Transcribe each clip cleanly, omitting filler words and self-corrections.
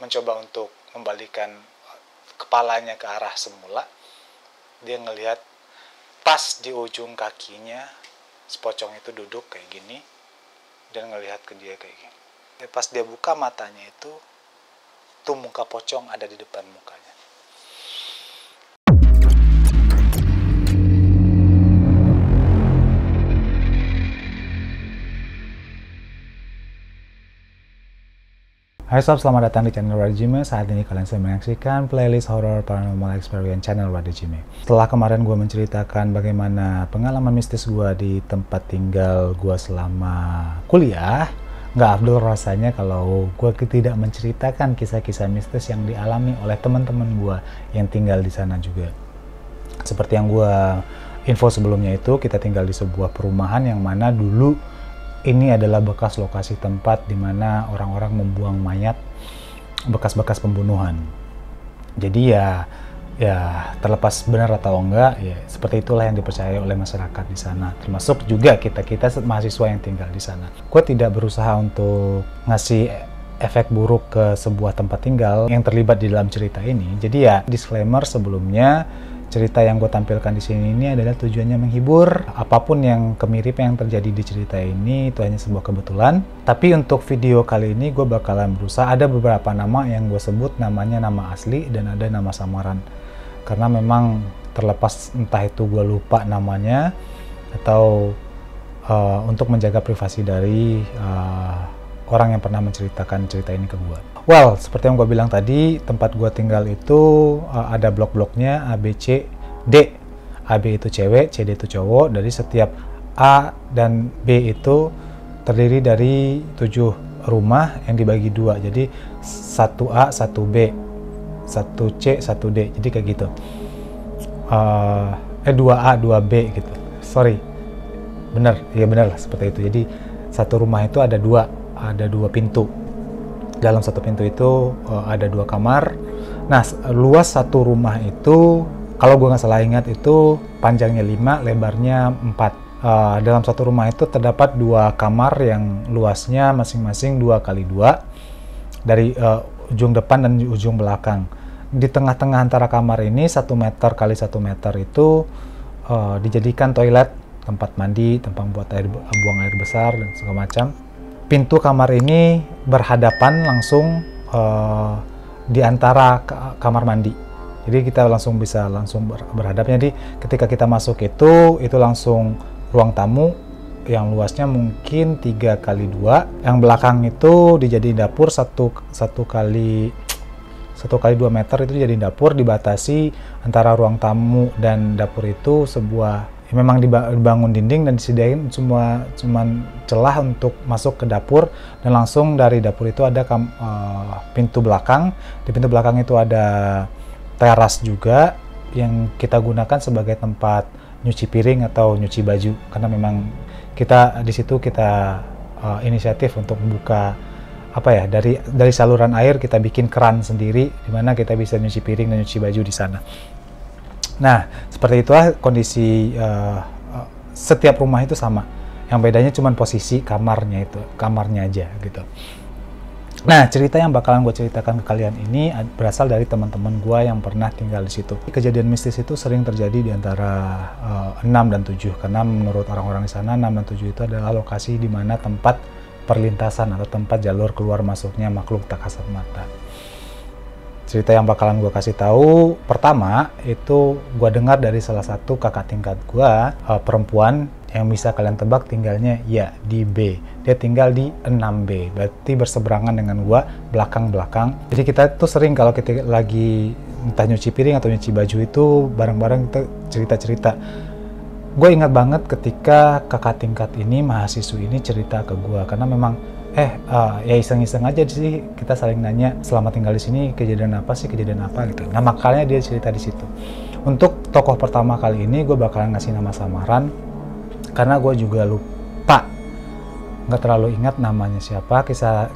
mencoba untuk membalikan kepalanya ke arah semula, dia ngelihat pas di ujung kakinya si pocong itu duduk kayak gini dan ngelihat ke dia kayak gini. Pas dia buka matanya itu, tuh muka pocong ada di depan mukanya. Hai sob, selamat datang di channel Wadi Jime. Saat ini kalian sedang menyaksikan playlist horror paranormal experience channel Wadi Jime. Setelah kemarin gue menceritakan bagaimana pengalaman mistis gue di tempat tinggal gue selama kuliah, nggak afdol rasanya kalau gue tidak menceritakan kisah-kisah mistis yang dialami oleh teman-teman gue yang tinggal di sana juga. Seperti yang gue info sebelumnya itu, kita tinggal di sebuah perumahan yang mana dulu ini adalah bekas lokasi tempat di mana orang-orang membuang mayat, bekas-bekas pembunuhan. Jadi ya terlepas benar atau enggak, ya seperti itulah yang dipercaya oleh masyarakat di sana. Termasuk juga kita mahasiswa yang tinggal di sana. Gue tidak berusaha untuk ngasih efek buruk ke sebuah tempat tinggal yang terlibat di dalam cerita ini. Jadi ya disclaimer sebelumnya, cerita yang gue tampilkan di sini ini adalah tujuannya menghibur. Apapun yang kemiripan yang terjadi di cerita ini itu hanya sebuah kebetulan. Tapi untuk video kali ini gue bakalan berusaha, ada beberapa nama yang gue sebut namanya nama asli dan ada nama samaran. Karena memang terlepas entah itu gue lupa namanya atau untuk menjaga privasi dari orang yang pernah menceritakan cerita ini ke gue. Well, seperti yang gue bilang tadi, tempat gue tinggal itu ada blok-bloknya A, B, C, D. A, B itu cewek, C, D itu cowok. Dari setiap A dan B itu terdiri dari 7 rumah yang dibagi 2. Jadi 1A, 1B, 1C, 1D. Jadi kayak gitu. 2A, 2B gitu. Sorry. Benar, ya benar lah seperti itu. Jadi satu rumah itu ada dua pintu. Dalam satu pintu itu ada 2 kamar. Nah, luas satu rumah itu, kalau gue nggak salah ingat itu panjangnya 5, lebarnya 4. Dalam satu rumah itu terdapat 2 kamar yang luasnya masing-masing 2x2 dari ujung depan dan ujung belakang. Di tengah-tengah antara kamar ini 1 meter kali 1 meter itu dijadikan toilet, tempat mandi, tempat buang air besar dan segala macam. Pintu kamar ini berhadapan langsung di antara kamar mandi. Jadi kita bisa langsung berhadap. Jadi ketika kita masuk itu langsung ruang tamu yang luasnya mungkin 3x2. Yang belakang itu dijadiin dapur 1 kali 2 meter itu jadi dapur, dibatasi antara ruang tamu dan dapur itu memang dibangun dinding dan disediain cuman celah untuk masuk ke dapur, dan langsung dari dapur itu ada pintu belakang. Di pintu belakang itu ada teras juga yang kita gunakan sebagai tempat nyuci piring atau nyuci baju, karena memang kita di situ inisiatif untuk membuka dari saluran air, kita bikin keran sendiri di mana kita bisa nyuci piring dan nyuci baju di sana. Nah, seperti itulah kondisi setiap rumah itu sama. Yang bedanya cuma posisi kamarnya aja gitu. Nah, cerita yang bakalan gue ceritakan ke kalian ini berasal dari teman-teman gue yang pernah tinggal di situ. Kejadian mistis itu sering terjadi di antara 6 dan 7, karena menurut orang-orang di sana 6 dan 7 itu adalah lokasi di mana tempat perlintasan atau tempat jalur keluar masuknya makhluk tak kasat mata. Cerita yang bakalan gue kasih tahu pertama itu gue dengar dari salah satu kakak tingkat gue, perempuan yang bisa kalian tebak tinggalnya ya di B. Dia tinggal di 6B, berarti berseberangan dengan gue, belakang-belakang. Jadi kita tuh sering kalau kita lagi entah nyuci piring atau nyuci baju itu bareng-bareng kita cerita-cerita. Gue ingat banget ketika kakak tingkat ini, mahasiswi ini cerita ke gue, karena memang ya iseng-iseng aja sih, kita saling nanya selama tinggal di sini kejadian apa gitu. Nah, makanya dia cerita di situ. Untuk tokoh pertama kali ini gue bakalan ngasih nama samaran karena gue juga lupa, nggak terlalu ingat namanya siapa.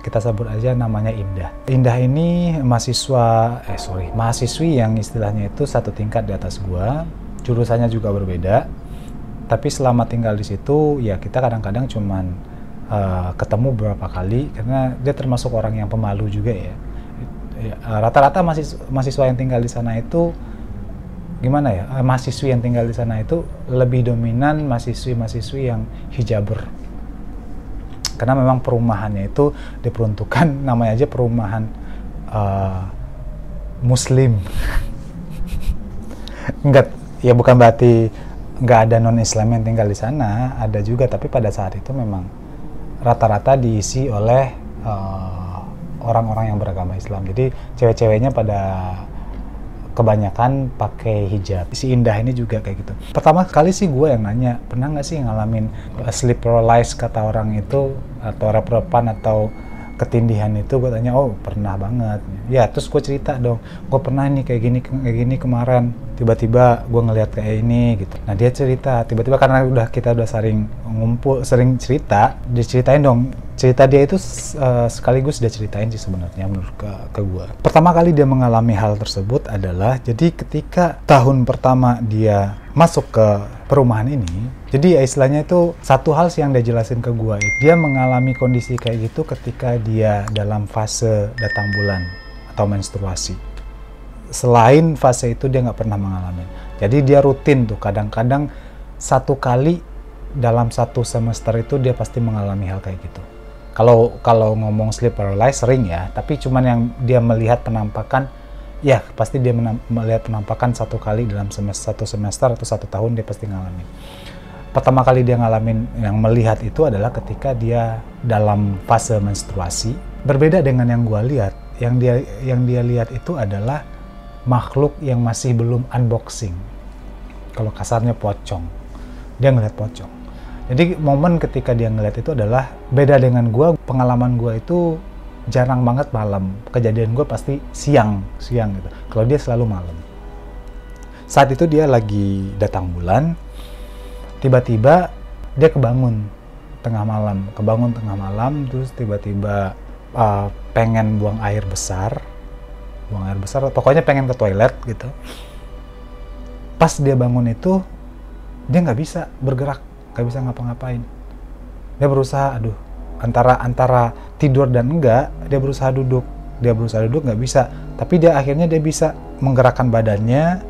Kita sebut aja namanya Indah. Indah ini mahasiswi yang istilahnya itu satu tingkat di atas gue, jurusannya juga berbeda. Tapi selama tinggal di situ ya kita kadang-kadang cuman ketemu beberapa kali, karena dia termasuk orang yang pemalu juga ya. Ya, rata-rata mahasiswa yang tinggal di sana itu gimana ya? Mahasiswi yang tinggal di sana itu lebih dominan mahasiswi-mahasiswi yang hijaber. Karena memang perumahannya itu diperuntukkan namanya aja perumahan Muslim. Enggak, ya bukan berarti nggak ada non-Islam yang tinggal di sana, ada juga, tapi pada saat itu memang rata-rata diisi oleh orang-orang yang beragama Islam. Jadi cewek-ceweknya pada kebanyakan pakai hijab. Si Indah ini juga kayak gitu. Pertama kali sih gue yang nanya, pernah nggak sih ngalamin sleep paralysis kata orang itu, atau rep-repan atau ketindihan itu? Gue tanya, oh pernah banget. Ya terus gue cerita dong, gue pernah nih kayak gini kemarin. Tiba-tiba gue ngelihat kayak ini gitu. Nah dia cerita, tiba-tiba karena kita udah sering ngumpul, sering cerita, diceritain dong. Cerita dia itu sekaligus dia ceritain sih sebenarnya menurut ke gue. Pertama kali dia mengalami hal tersebut adalah, jadi ketika tahun pertama dia masuk ke perumahan ini, jadi istilahnya itu satu hal sih yang dia jelasin ke gue, dia mengalami kondisi kayak gitu ketika dia dalam fase datang bulan atau menstruasi. Selain fase itu dia nggak pernah mengalami. Jadi dia rutin tuh, kadang-kadang satu kali dalam satu semester itu dia pasti mengalami hal kayak gitu. Kalau ngomong sleep paralysis sering ya, tapi cuman yang dia melihat penampakan, ya pasti dia melihat penampakan satu kali dalam satu semester atau satu tahun dia pasti ngalamin. Pertama kali dia ngalamin yang melihat itu adalah ketika dia dalam fase menstruasi. Berbeda dengan yang gua lihat, yang dia lihat itu adalah makhluk yang masih belum unboxing. Kalau kasarnya pocong, dia ngelihat pocong. Jadi momen ketika dia ngeliat itu adalah beda dengan gue. Pengalaman gue itu jarang banget malam. Kejadian gue pasti siang gitu. Kalau dia selalu malam. Saat itu dia lagi datang bulan, tiba-tiba dia kebangun tengah malam, terus tiba-tiba pengen buang air besar, pokoknya pengen ke toilet gitu. Pas dia bangun itu, dia nggak bisa bergerak, nggak bisa ngapa-ngapain. Dia berusaha, antara tidur dan enggak, dia berusaha duduk nggak bisa. Tapi akhirnya dia bisa menggerakkan badannya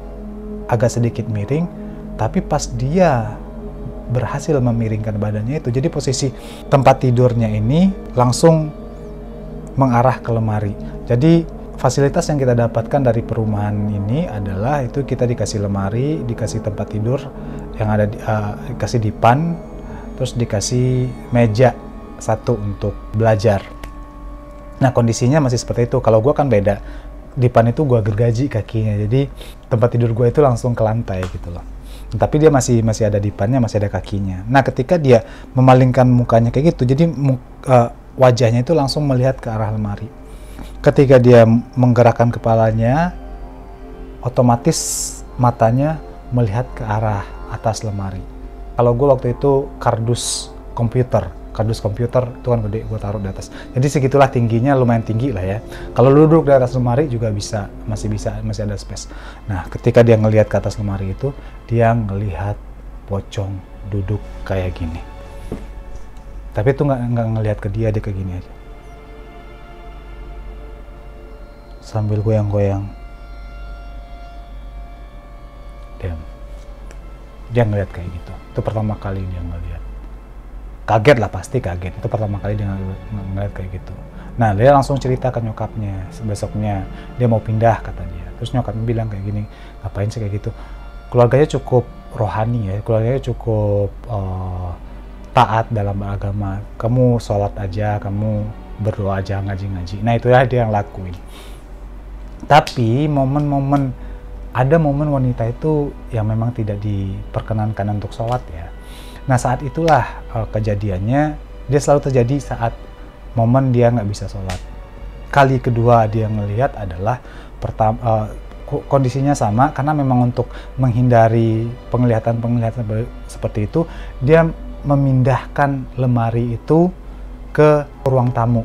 agak sedikit miring. Tapi pas dia berhasil memiringkan badannya itu, jadi posisi tempat tidurnya ini langsung mengarah ke lemari. Jadi fasilitas yang kita dapatkan dari perumahan ini adalah itu kita dikasih lemari, dikasih tempat tidur yang ada dikasih dipan, terus dikasih meja satu untuk belajar. Nah kondisinya masih seperti itu. Kalau gue kan beda, dipan itu gue gergaji kakinya, jadi tempat tidur gue itu langsung ke lantai gitu loh. Tapi dia masih ada dipannya, masih ada kakinya. Nah ketika dia memalingkan mukanya kayak gitu, jadi wajahnya itu langsung melihat ke arah lemari. Ketika dia menggerakkan kepalanya, otomatis matanya melihat ke arah atas lemari. Kalau gue waktu itu kardus komputer itu kan gede, gue taruh di atas. Jadi segitulah tingginya, lumayan tinggi lah ya. Kalau duduk di atas lemari juga masih ada space. Nah ketika dia ngelihat ke atas lemari itu, dia ngelihat pocong duduk kayak gini. Tapi itu nggak ngelihat ke dia kayak gini aja. Sambil goyang-goyang. Dia ngeliat kayak gitu. Itu pertama kali dia ngeliat. Kaget lah, pasti kaget. Itu pertama kali dia ngeliat kayak gitu. Nah dia langsung cerita ke nyokapnya. Besoknya dia mau pindah kata dia. Terus nyokapnya bilang kayak gini, ngapain sih kayak gitu? Keluarganya cukup rohani ya, keluarganya cukup taat dalam beragama. Kamu sholat aja, kamu berdoa aja, ngaji-ngaji. Nah itulah dia yang lakuin. Tapi ada momen wanita itu yang memang tidak diperkenankan untuk sholat ya. Nah saat itulah kejadiannya, dia selalu terjadi saat momen dia nggak bisa sholat. Kali kedua dia ngelihat adalah kondisinya sama, karena memang untuk menghindari penglihatan seperti itu, dia memindahkan lemari itu ke ruang tamu.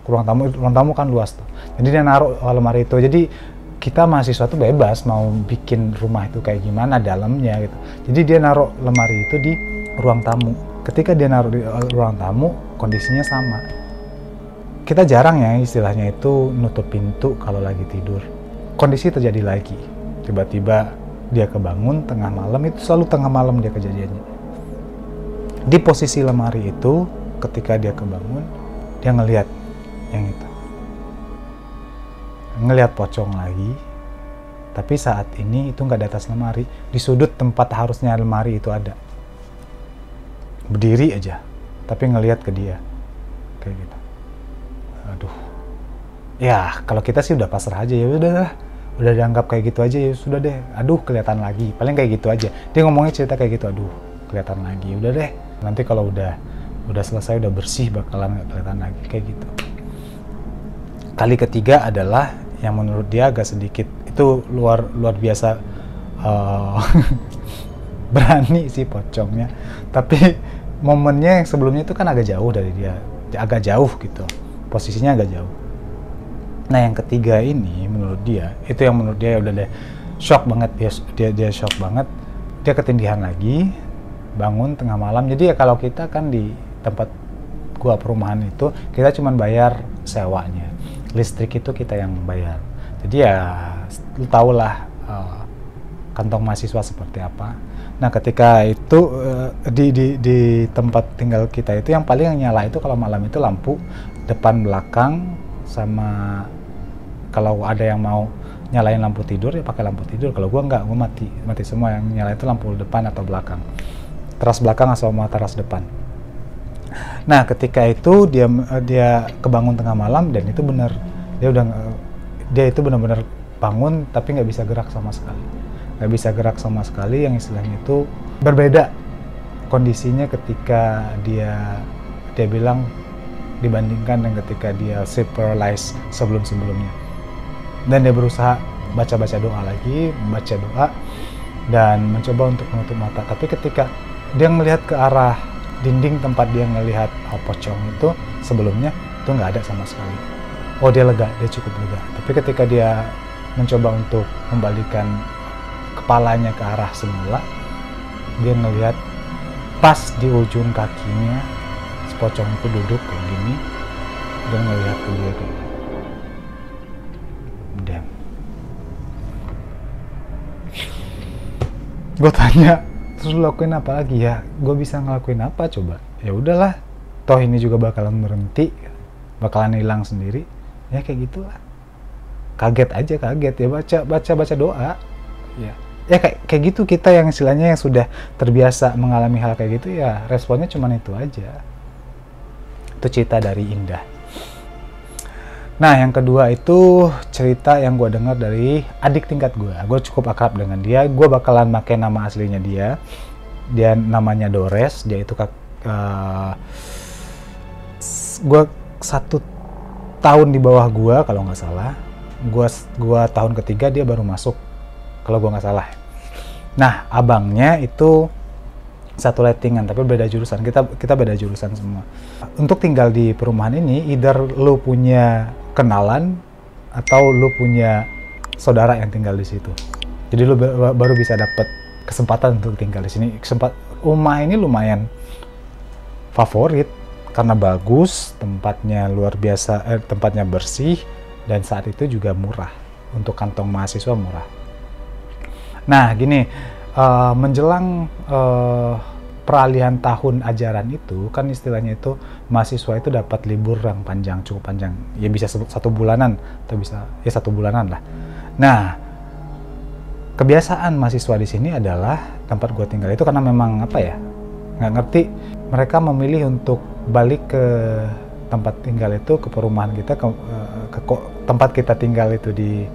Ruang tamu kan luas tuh. Jadi dia naruh lemari itu. Jadi kita mahasiswa tuh bebas mau bikin rumah itu kayak gimana dalamnya gitu. Jadi dia naruh lemari itu di ruang tamu. Ketika dia naruh di ruang tamu, kondisinya sama. kita jarang ya istilahnya itu nutup pintu kalau lagi tidur. Kondisi terjadi lagi, tiba-tiba dia kebangun tengah malam, itu selalu tengah malam dia kejadiannya. Di posisi lemari itu, ketika dia kebangun, dia ngelihat yang itu. Ngelihat pocong lagi, tapi saat ini itu nggak di atas lemari, di sudut tempat harusnya lemari itu ada. Berdiri aja, tapi ngelihat ke dia, kayak gitu. Aduh, ya kalau kita sih udah pasrah aja, ya udah dianggap kayak gitu aja, ya sudah deh. Aduh, kelihatan lagi, paling kayak gitu aja. Dia ngomongnya cerita kayak gitu, aduh, kelihatan lagi, udah deh. Nanti kalau udah selesai, udah bersih, bakalan nggak kelihatan lagi, kayak gitu. Kali ketiga adalah yang menurut dia agak sedikit itu luar biasa berani sih pocongnya. Tapi momennya yang sebelumnya itu kan agak jauh dari dia, agak jauh gitu. Posisinya agak jauh. Nah yang ketiga ini menurut dia, itu yang menurut dia udah deh shock banget, dia shock banget. Dia ketindihan lagi, bangun tengah malam. Jadi ya kalau kita kan di tempat gua perumahan itu, kita cuma bayar sewanya, listrik itu kita yang bayar. Jadi ya lu tau lah kantong mahasiswa seperti apa. Nah ketika itu di tempat tinggal kita itu yang paling nyala itu kalau malam itu lampu depan belakang, sama kalau ada yang mau nyalain lampu tidur ya pakai lampu tidur. Kalau gua enggak, gua mati semua. Yang nyala itu lampu depan atau belakang, teras belakang sama teras depan. Nah ketika itu dia kebangun tengah malam, dan itu benar, dia itu benar-benar bangun tapi nggak bisa gerak sama sekali, yang istilahnya itu berbeda kondisinya ketika dia bilang dibandingkan dengan ketika dia sleep paralysis sebelumnya. Dan dia berusaha baca doa lagi, dan mencoba untuk menutup mata. Tapi ketika dia melihat ke arah dinding tempat dia ngelihat pocong itu sebelumnya, itu nggak ada sama sekali. Oh dia lega, dia cukup lega. Tapi ketika dia mencoba untuk membalikan kepalanya ke arah semula, dia ngelihat pas di ujung kakinya pocong itu duduk kayak gini, dan ngelihat ke dia kayak gini. Damn. Gue tanya, terus lu lakuin apa lagi? Ya gue bisa ngelakuin apa coba? Ya udahlah, toh ini juga bakalan berhenti, bakalan hilang sendiri. Ya kayak gitulah. Kaget ya, baca doa. Ya kayak gitu, kita yang istilahnya yang sudah terbiasa mengalami hal kayak gitu, ya responnya cuman itu aja. Itu cerita dari Indah. Nah yang kedua itu cerita yang gue dengar dari adik tingkat gue. Gue cukup akrab dengan dia. Gue bakalan pakai nama aslinya dia. Dia namanya Dores. Dia itu gue 1 tahun di bawah gue kalau nggak salah. Gue tahun ketiga, dia baru masuk kalau gue nggak salah. Nah abangnya itu satu lettingan tapi beda jurusan. Kita beda jurusan semua. Untuk tinggal di perumahan ini, either lu punya kenalan atau lu punya saudara yang tinggal di situ. Jadi lu baru bisa dapat kesempatan untuk tinggal di sini. Rumah ini lumayan favorit karena bagus, tempatnya luar biasa, tempatnya bersih, dan saat itu juga murah. Untuk kantong mahasiswa murah. Nah gini, menjelang peralihan tahun ajaran itu kan istilahnya itu mahasiswa itu dapat libur yang panjang, cukup panjang, ya bisa 1 bulanan atau bisa ya 1 bulanan lah. Nah kebiasaan mahasiswa di sini adalah tempat gua tinggal itu, karena memang apa ya, nggak ngerti, mereka memilih untuk balik ke tempat tinggal itu, ke perumahan kita, ke tempat kita tinggal itu di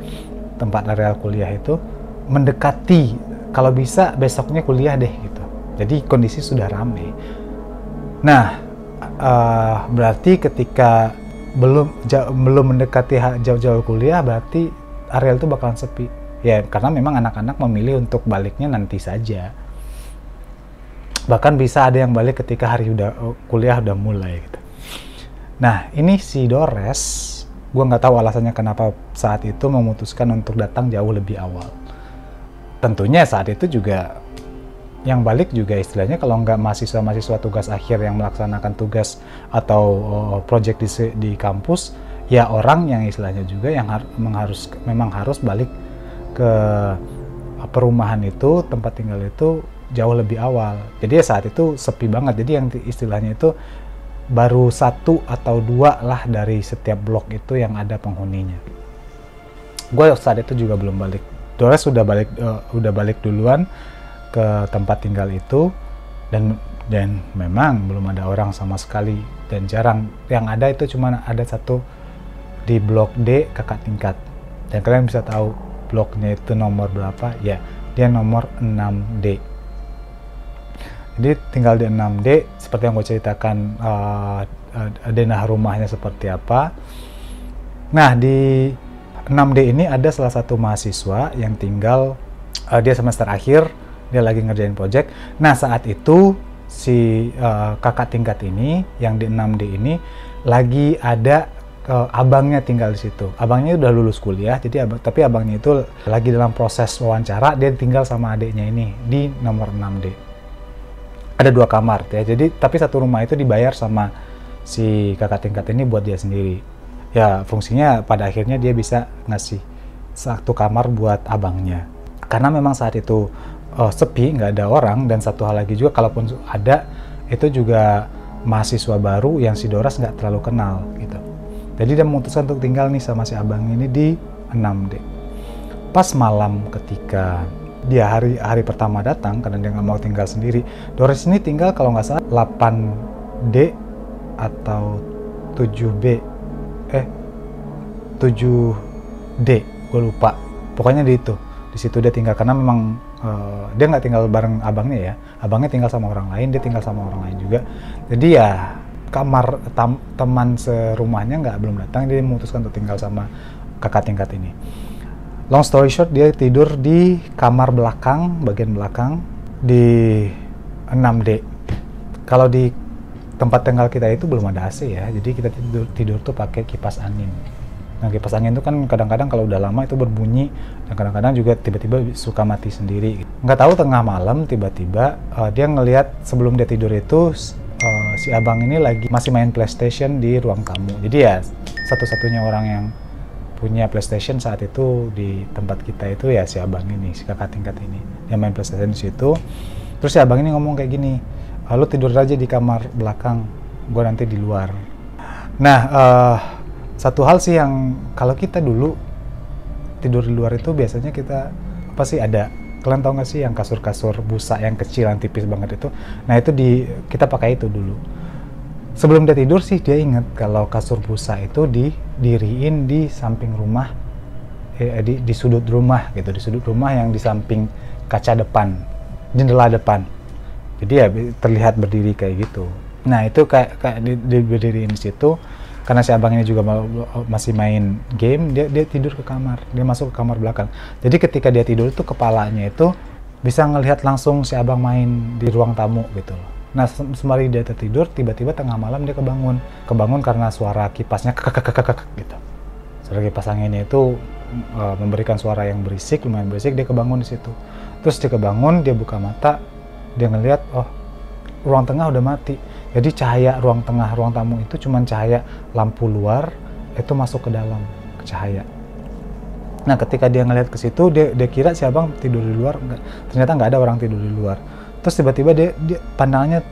tempat areal kuliah itu, mendekati kalau bisa besoknya kuliah deh gitu. Jadi kondisi sudah ramai. Nah, berarti ketika belum mendekati jauh-jauh kuliah, berarti areal itu bakalan sepi. Ya, karena memang anak-anak memilih untuk baliknya nanti saja. Bahkan bisa ada yang balik ketika hari kuliah udah mulai gitu. Nah, ini si Dores, gue nggak tahu alasannya kenapa saat itu memutuskan untuk datang jauh lebih awal. Tentunya saat itu juga yang balik juga istilahnya kalau nggak mahasiswa-mahasiswa tugas akhir yang melaksanakan tugas atau project di kampus, ya orang yang istilahnya juga yang memang harus balik ke perumahan itu, tempat tinggal itu jauh lebih awal. Jadi ya saat itu sepi banget, jadi yang istilahnya itu baru 1 atau 2 lah dari setiap blok itu yang ada penghuninya. Gue saat itu juga belum balik. Dores udah balik duluan ke tempat tinggal itu, dan memang belum ada orang sama sekali, dan jarang. Yang ada itu cuma ada satu di blok D kakak tingkat, dan kalian bisa tahu bloknya itu nomor berapa ya, dia nomor 6D. Jadi tinggal di 6D, seperti yang gue ceritakan denah rumahnya seperti apa. Nah, di 6D ini ada salah satu mahasiswa yang tinggal, dia semester akhir, dia lagi ngerjain project. Nah, saat itu si kakak tingkat ini yang di 6D ini lagi ada abangnya tinggal di situ. Abangnya udah lulus kuliah, jadi tapi abangnya itu lagi dalam proses wawancara, dia tinggal sama adiknya ini di nomor 6D. Ada 2 kamar ya. Jadi tapi satu rumah itu dibayar sama si kakak tingkat ini buat dia sendiri. Ya, fungsinya pada akhirnya dia bisa ngasih satu kamar buat abangnya. Karena memang saat itu sepi, nggak ada orang, dan satu hal lagi juga, kalaupun ada, itu juga mahasiswa baru yang si Doras nggak terlalu kenal gitu. Jadi dia memutuskan untuk tinggal nih sama si abang ini di 6D. Pas malam ketika dia hari pertama datang, karena dia nggak mau tinggal sendiri, Doras ini tinggal kalau nggak salah 8D atau 7D, gue lupa. Pokoknya di situ dia tinggal, karena memang dia nggak tinggal bareng abangnya ya, abangnya tinggal sama orang lain, dia tinggal sama orang lain juga. Jadi ya kamar teman serumahnya belum datang, dia memutuskan untuk tinggal sama kakak tingkat ini. Long story short, dia tidur di kamar belakang, bagian belakang di 6D. Kalau di tempat tinggal kita itu belum ada AC ya, jadi kita tidur tuh pakai kipas angin. Nah, kipas angin itu kan kadang-kadang kalau udah lama itu berbunyi, dan kadang-kadang juga tiba-tiba suka mati sendiri. Nggak tahu tengah malam tiba-tiba dia ngelihat sebelum dia tidur itu si abang ini masih main PlayStation di ruang tamu. Jadi ya satu-satunya orang yang punya PlayStation saat itu di tempat kita itu ya si abang ini, si kakak tingkat ini. Dia main PlayStation di situ. Terus si abang ini ngomong kayak gini, "Lu tidur aja di kamar belakang, gue nanti di luar." Nah, satu hal sih yang kalau kita dulu tidur di luar itu biasanya kita pasti ada, kalian tahu nggak sih yang kasur-kasur busa yang kecil, yang tipis banget itu. Nah itu kita pakai itu dulu. Sebelum dia tidur sih dia ingat kalau kasur busa itu didiriin di samping rumah, di sudut rumah gitu, di sudut rumah yang di samping kaca depan, jendela depan. Jadi ya terlihat berdiri kayak gitu. Nah itu kayak berdiriin di situ. Karena si abang ini juga masih main game, dia tidur ke kamar, dia masuk ke kamar belakang. Jadi ketika dia tidur itu kepalanya itu bisa ngelihat langsung si abang main di ruang tamu gitu loh. Nah sembari dia tertidur, tiba-tiba tengah malam dia kebangun karena suara kipasnya kekekekekek gitu. Suara kipas anginnya itu memberikan suara yang lumayan berisik, dia kebangun di situ. Terus dia kebangun, dia buka mata, dia ngelihat, oh ruang tengah udah mati. Jadi cahaya ruang tengah, ruang tamu itu cuman cahaya lampu luar itu masuk ke dalam, ke cahaya. Nah ketika dia ngelihat ke situ, dia kira si abang tidur di luar, ternyata nggak ada orang tidur di luar. Terus tiba-tiba dia pandangannya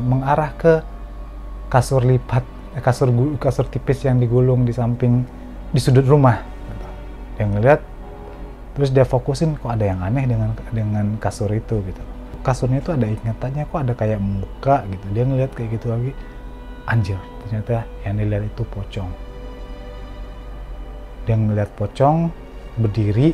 mengarah ke kasur lipat, kasur tipis yang digulung di sudut rumah. Dia ngelihat, terus dia fokusin, kok ada yang aneh dengan kasur itu gitu. Kasurnya itu ada ingatannya, kok ada kayak muka gitu. Dia ngeliat kayak gitu lagi, anjir, ternyata yang dilihat itu pocong. Dia ngeliat pocong berdiri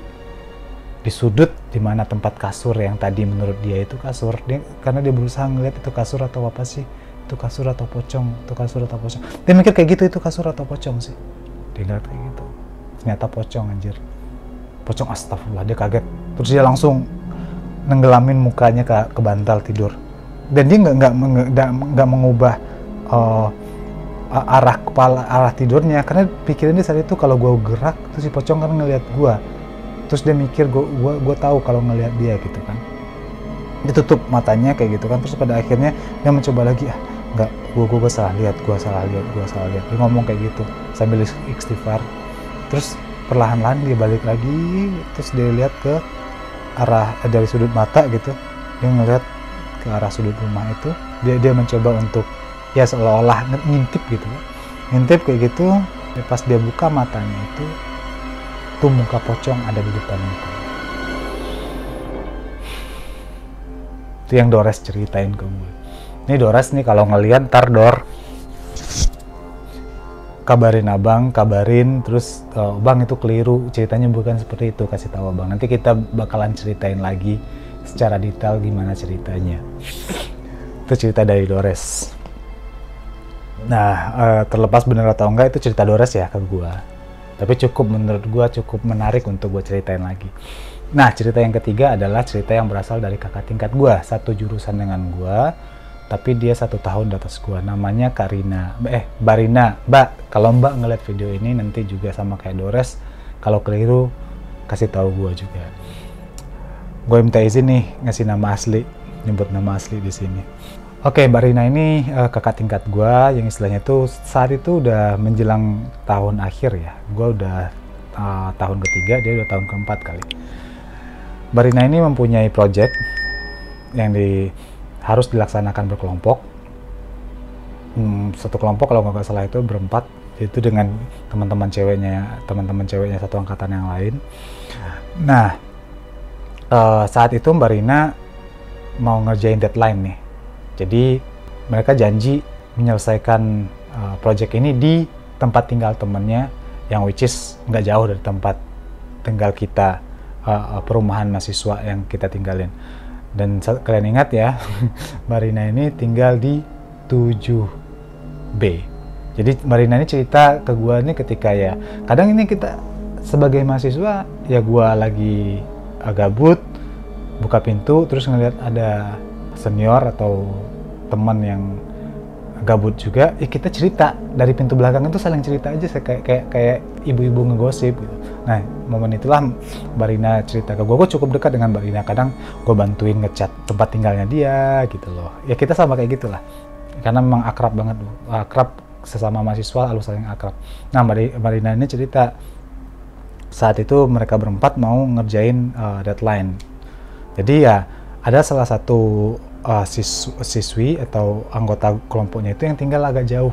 di sudut dimana tempat kasur yang tadi menurut dia itu kasur. Karena dia berusaha ngeliat itu kasur atau apa sih, itu kasur atau pocong, itu kasur atau pocong. Dia mikir kayak gitu, itu kasur atau pocong sih. Dia ngeliat kayak gitu, ternyata pocong, anjir. Pocong, astagfirullah, dia kaget. Terus dia langsung nenggelamin mukanya ke bantal tidur, dan dia nggak mengubah arah tidurnya, karena pikirannya saat itu kalau gue gerak terus si pocong kan ngelihat gue, terus dia mikir gue tahu kalau ngelihat dia gitu kan. ditutup matanya kayak gitu kan. Terus pada akhirnya dia mencoba lagi, enggak, gue salah lihat, gue salah lihat. Dia ngomong kayak gitu sambil istighfar. Terus perlahan-lahan dia balik lagi, terus dia lihat ke arah dari sudut mata gitu, dia ngeliat ke arah sudut rumah itu. Dia mencoba untuk ya seolah-olah ngintip gitu, ngintip kayak gitu. Pas dia buka matanya itu, tuh muka pocong ada di depan muka. Itu yang Dores ceritain ke gue. Ini Dores nih kalau ngeliat ntar Dor kabarin abang, terus bang itu keliru, ceritanya bukan seperti itu, kasih tahu abang. Nanti kita bakalan ceritain lagi secara detail gimana ceritanya. Itu cerita dari Dores. Nah, terlepas bener atau enggak itu cerita Dores ya ke gue. Tapi menurut gue cukup menarik untuk gue ceritain lagi. Nah, cerita yang ketiga adalah cerita yang berasal dari kakak tingkat gue, satu jurusan dengan gue, tapi dia 1 tahun di atas gue. Namanya Karina, Barina. Mbak, kalau Mbak ngeliat video ini nanti juga sama kayak Dores, kalau keliru kasih tahu gue juga. Gue minta izin nih ngasih nama asli, nyebut nama asli di sini. Oke, Barina ini kakak tingkat gue, yang istilahnya tuh saat itu udah menjelang tahun akhir ya. Gue udah tahun ketiga, dia udah tahun keempat kali. Barina ini mempunyai project yang harus dilaksanakan berkelompok. Satu kelompok kalau nggak salah itu berempat, itu dengan teman-teman ceweknya satu angkatan yang lain. Nah, saat itu Mbak Rina mau ngerjain deadline nih. Jadi mereka janji menyelesaikan project ini di tempat tinggal temennya, yang which is nggak jauh dari tempat tinggal kita, perumahan mahasiswa yang kita tinggalin. Dan kalian ingat ya, Marina ini tinggal di 7B. Jadi Marina ini cerita ke gue nih ketika ya, kadang ini kita sebagai mahasiswa ya, gue lagi gabut, buka pintu terus ngeliat ada senior atau teman yang gabut juga, ya kita cerita dari pintu belakang itu, saling cerita aja kayak ibu-ibu ngegosip gitu. Nah, momen itulah Mbak Rina cerita ke gue cukup dekat dengan Mbak Rina, kadang gue bantuin ngecat tempat tinggalnya dia gitu loh. Ya kita sama kayak gitulah, karena memang akrab banget, akrab sesama mahasiswa lalu saling akrab. Nah, Mbak Rina ini cerita saat itu mereka berempat mau ngerjain deadline. Jadi ya ada salah satu siswi atau anggota kelompoknya itu yang tinggal agak jauh,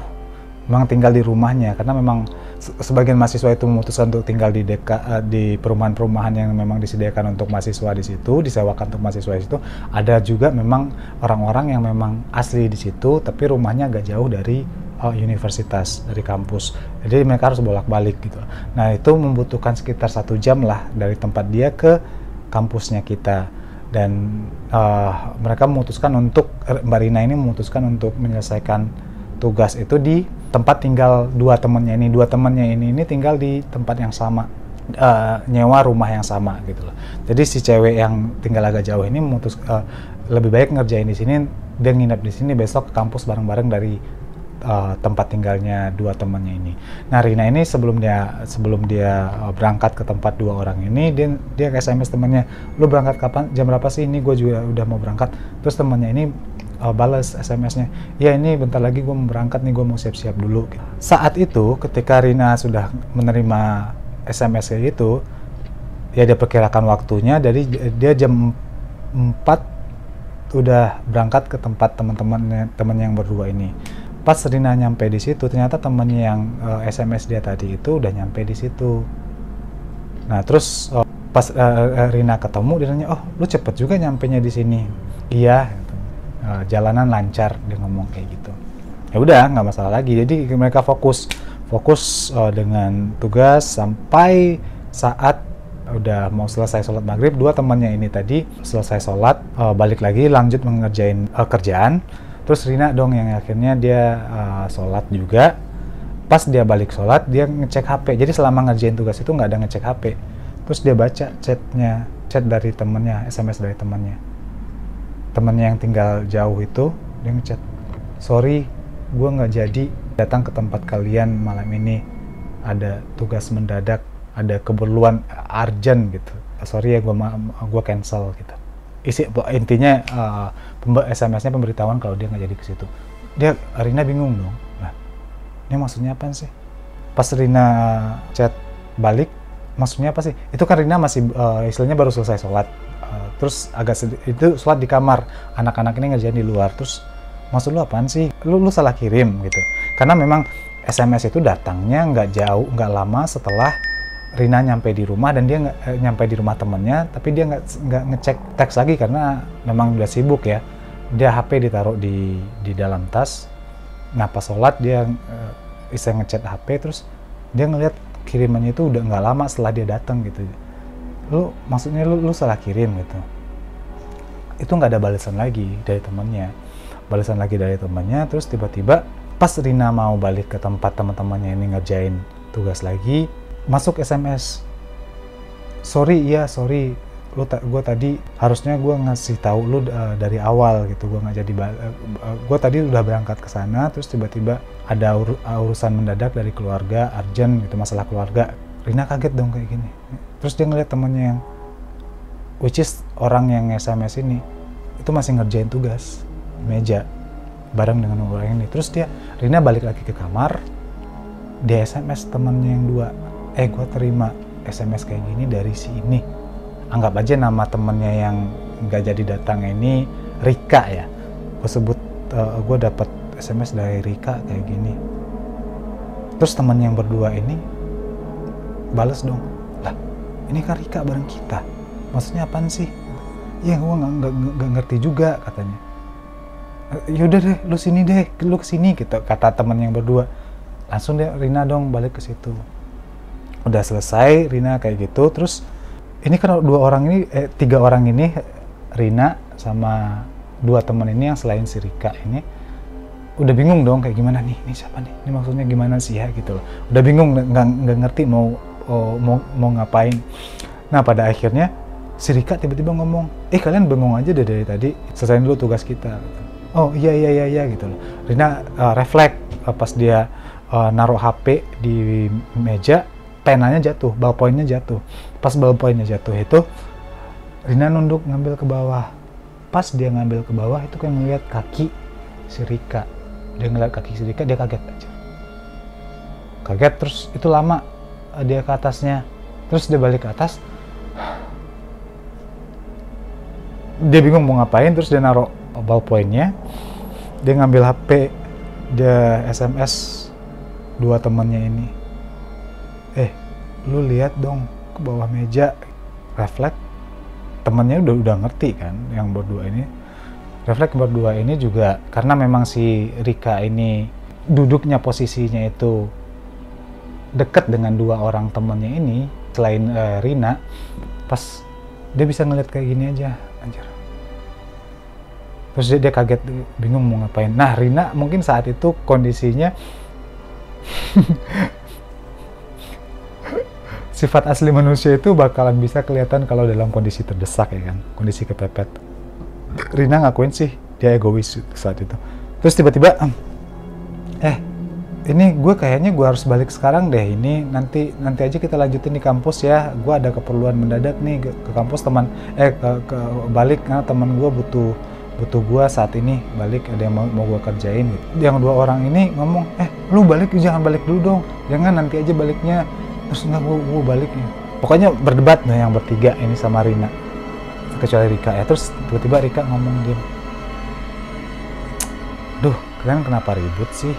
memang tinggal di rumahnya, karena memang sebagian mahasiswa itu memutuskan untuk tinggal di perumahan-perumahan yang memang disediakan untuk mahasiswa di situ, disewakan untuk mahasiswa di situ. Ada juga memang orang-orang yang memang asli di situ, tapi rumahnya agak jauh dari universitas, dari kampus, jadi mereka harus bolak-balik gitu. Nah, itu membutuhkan sekitar 1 jam lah dari tempat dia ke kampusnya kita. Dan mereka memutuskan untuk, Mbak Rina ini memutuskan untuk menyelesaikan tugas itu di tempat tinggal dua temannya ini tinggal di tempat yang sama, nyewa rumah yang sama gitu loh. Jadi si cewek yang tinggal agak jauh ini lebih baik ngerjain di sini, dia nginep di sini, besok ke kampus bareng-bareng dari tempat tinggalnya dua temannya ini. Nah, Rina ini sebelum dia berangkat ke tempat dua orang ini, dia SMS temannya, lu berangkat kapan, jam berapa sih, ini gue juga udah mau berangkat. Terus temannya ini balas SMS-nya, ya ini bentar lagi gue mau berangkat nih, gue mau siap-siap dulu. Saat itu ketika Rina sudah menerima SMS kayak gitu, ya dia perkirakan waktunya, jadi dia jam 4 udah berangkat ke tempat teman yang berdua ini. Pas Rina nyampe di situ, ternyata temennya yang SMS dia tadi itu udah nyampe di situ. Nah, terus pas Rina ketemu, dia nanya, oh lu cepet juga nyampenya di sini. Iya, jalanan lancar, dia ngomong kayak gitu. Ya udah, nggak masalah lagi. Jadi mereka fokus dengan tugas sampai saat udah mau selesai sholat maghrib. Dua temannya ini tadi selesai sholat, balik lagi lanjut mengerjain kerjaan. Terus Rina dong yang akhirnya dia sholat juga. Pas dia balik sholat, dia ngecek HP. Jadi selama ngerjain tugas itu nggak ada ngecek HP. Terus dia baca chat dari temennya, SMS dari temennya yang tinggal jauh itu. Dia ngechat, sorry, gue nggak jadi datang ke tempat kalian malam ini. Ada tugas mendadak, ada keperluan urgent gitu. Sorry ya, gue cancel gitu. intinya SMS-nya pemberitahuan kalau dia nggak jadi ke situ. Rina bingung dong. Nah, ini maksudnya apa sih? Pas Rina chat balik, maksudnya apa sih? Itu kan Rina masih istilahnya baru selesai sholat. Terus itu sholat di kamar. Anak-anak ini ngerjain di luar. Terus maksud lu apaan sih? Lu salah kirim gitu. Karena memang SMS itu datangnya nggak lama setelah Rina nyampe di rumah, dan dia nyampe di rumah temennya, tapi dia nggak ngecek teks lagi karena memang udah sibuk ya. Dia HP ditaruh di dalam tas. Nah pas sholat dia iseng ngechat HP, terus dia ngeliat kirimannya itu udah nggak lama setelah dia datang gitu. Maksudnya lu salah kirim gitu. Itu nggak ada balasan lagi dari temennya. Terus tiba-tiba pas Rina mau balik ke tempat teman-temannya ini ngerjain tugas lagi, masuk SMS, sorry, gue tadi harusnya gue ngasih tahu lu dari awal gitu, gue nggak jadi gue tadi udah berangkat ke sana, terus tiba-tiba ada urusan mendadak dari keluarga, urgent gitu, masalah keluarga. Rina kaget dong kayak gini, terus dia ngeliat temennya yang which is orang yang SMS ini itu masih ngerjain tugas meja bareng dengan orang ini. Terus Rina balik lagi ke kamar, dia SMS temennya yang dua, gue terima SMS kayak gini dari si ini. Anggap aja nama temennya yang nggak jadi datang ini Rika ya. Gue dapet SMS dari Rika kayak gini. Terus temen yang berdua ini bales dong, lah ini kan Rika bareng kita. Maksudnya apaan sih? Ya gue nggak ngerti juga katanya. Yaudah deh, lu kesini gitu, kata temen yang berdua. Langsung Rina dong balik ke situ. Udah selesai Rina kayak gitu, terus ini kan tiga orang ini, Rina sama dua teman ini yang selain si Rika ini udah bingung dong kayak gimana nih, ini siapa nih, ini maksudnya gimana sih ya gitu loh. Udah bingung, nggak ngerti mau ngapain. Nah pada akhirnya si Rika tiba-tiba ngomong, kalian bengong aja deh dari tadi, selesaiin dulu tugas kita. Oh iya gitu loh. Rina refleks pas dia naruh HP di meja, penanya jatuh, ballpointnya jatuh. Pas ballpointnya jatuh itu, Rina nunduk ngambil ke bawah. Pas dia ngambil ke bawah itu kan ngeliat kaki si Rika. Dia ngeliat kaki si Rika, dia kaget aja. Kaget, terus itu lama dia ke atasnya. Terus dia balik ke atas. Dia bingung mau ngapain, terus dia naruh ballpointnya. Dia ngambil HP, dia SMS dua temannya ini. Lu lihat dong ke bawah meja, refleks. Temennya udah ngerti kan, yang berdua ini. Refleks berdua ini juga karena memang si Rika ini duduknya posisinya itu dekat dengan dua orang temennya ini selain Rina. Pas dia bisa ngeliat kayak gini aja, anjir. Terus dia kaget, bingung mau ngapain. Nah Rina mungkin saat itu kondisinya sifat asli manusia itu bakalan bisa kelihatan kalau dalam kondisi terdesak ya kan, kondisi kepepet. Rina ngakuin sih dia egois saat itu. Terus tiba-tiba ini gue harus balik sekarang deh, ini nanti aja kita lanjutin di kampus ya, gue ada keperluan mendadak nih ke kampus ke balik karena teman gue butuh gue saat ini balik, ada yang mau gue kerjain gitu. Yang dua orang ini ngomong, lu balik, jangan balik dulu dong, jangan nanti aja baliknya. Terus enggak, gue baliknya. Pokoknya berdebat nih yang bertiga ini sama Rina, kecuali Rika ya. Terus tiba-tiba Rika ngomong diam, duh kalian kenapa ribut sih,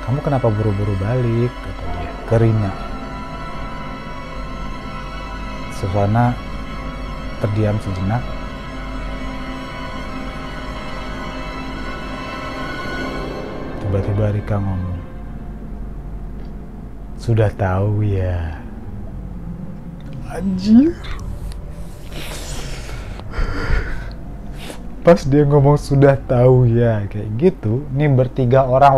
kamu kenapa buru-buru balik, kata dia ke Rina. Suasana terdiam sejenak. Tiba-tiba Rika ngomong, sudah tahu ya. Anjir. Pas dia ngomong sudah tahu ya kayak gitu, nih bertiga orang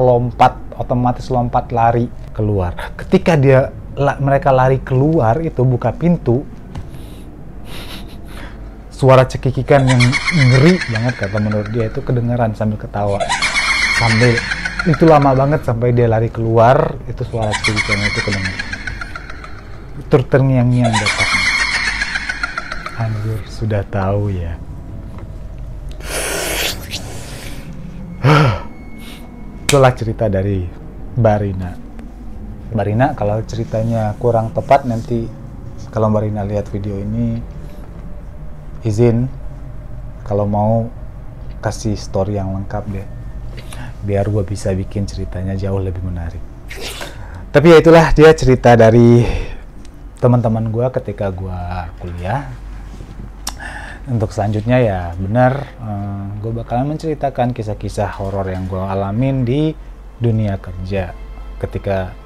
otomatis lompat lari keluar. Ketika mereka lari keluar itu buka pintu, suara cekikikan yang ngeri banget kata menurut dia itu kedengaran sambil ketawa. Itu lama banget sampai dia lari keluar, itu suara cekikikan itu kedengaran. Terngiang-ngiang datang. Anjir, sudah tahu ya. Itulah cerita dari Mbak Rina. Mbak Rina, kalau ceritanya kurang tepat nanti kalau Mbak Rina lihat video ini, izin kalau mau kasih story yang lengkap deh, biar gue bisa bikin ceritanya jauh lebih menarik. Tapi ya itulah dia cerita dari teman-teman gue ketika gue kuliah. Untuk selanjutnya ya benar, gue bakalan menceritakan kisah-kisah horor yang gue alamin di dunia kerja ketika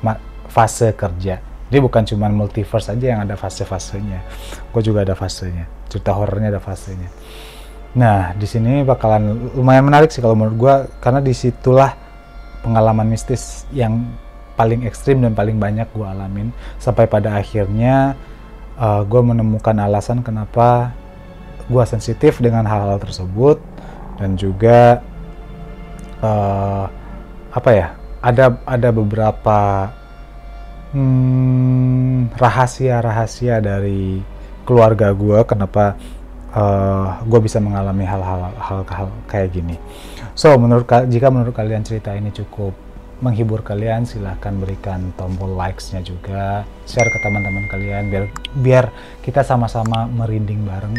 fase kerja. Dia bukan cuma multiverse aja yang ada fase-fasenya, gue juga ada fasenya. Cerita horornya ada fasenya. Nah, di sini bakalan lumayan menarik sih kalau menurut gue, karena disitulah pengalaman mistis yang paling ekstrim dan paling banyak gue alamin, sampai pada akhirnya gue menemukan alasan kenapa gue sensitif dengan hal-hal tersebut, dan juga ada beberapa rahasia-rahasia dari keluarga gue kenapa gue bisa mengalami hal-hal kayak gini. So jika menurut kalian cerita ini cukup menghibur kalian, silahkan berikan tombol likes-nya juga, share ke teman-teman kalian biar kita sama-sama merinding bareng.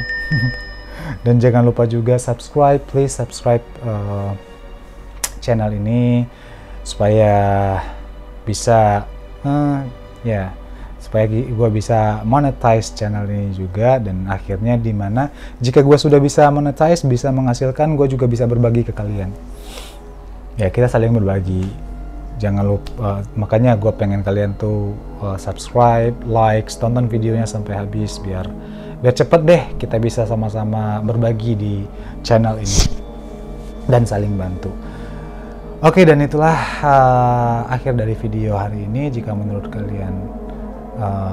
Dan jangan lupa juga please subscribe channel ini supaya bisa supaya gue bisa monetize channel ini juga, dan akhirnya dimana jika gue sudah bisa monetize, bisa menghasilkan, gue juga bisa berbagi ke kalian. Ya, kita saling berbagi. Jangan lupa, makanya gue pengen kalian tuh subscribe, like, tonton videonya sampai habis biar cepet deh kita bisa sama-sama berbagi di channel ini dan saling bantu. Oke, dan itulah akhir dari video hari ini. Jika menurut kalian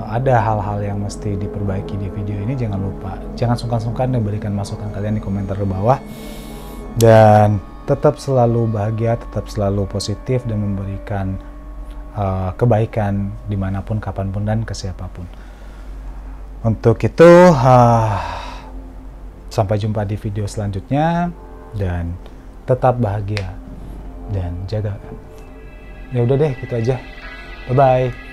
ada hal-hal yang mesti diperbaiki di video ini, jangan sungkan-sungkan memberikan masukan kalian di komentar di bawah. Dan tetap selalu bahagia, tetap selalu positif, dan memberikan kebaikan dimanapun, kapanpun, dan ke siapapun. Untuk itu, sampai jumpa di video selanjutnya, dan tetap bahagia dan jaga. Ya udah deh, gitu aja. Bye bye.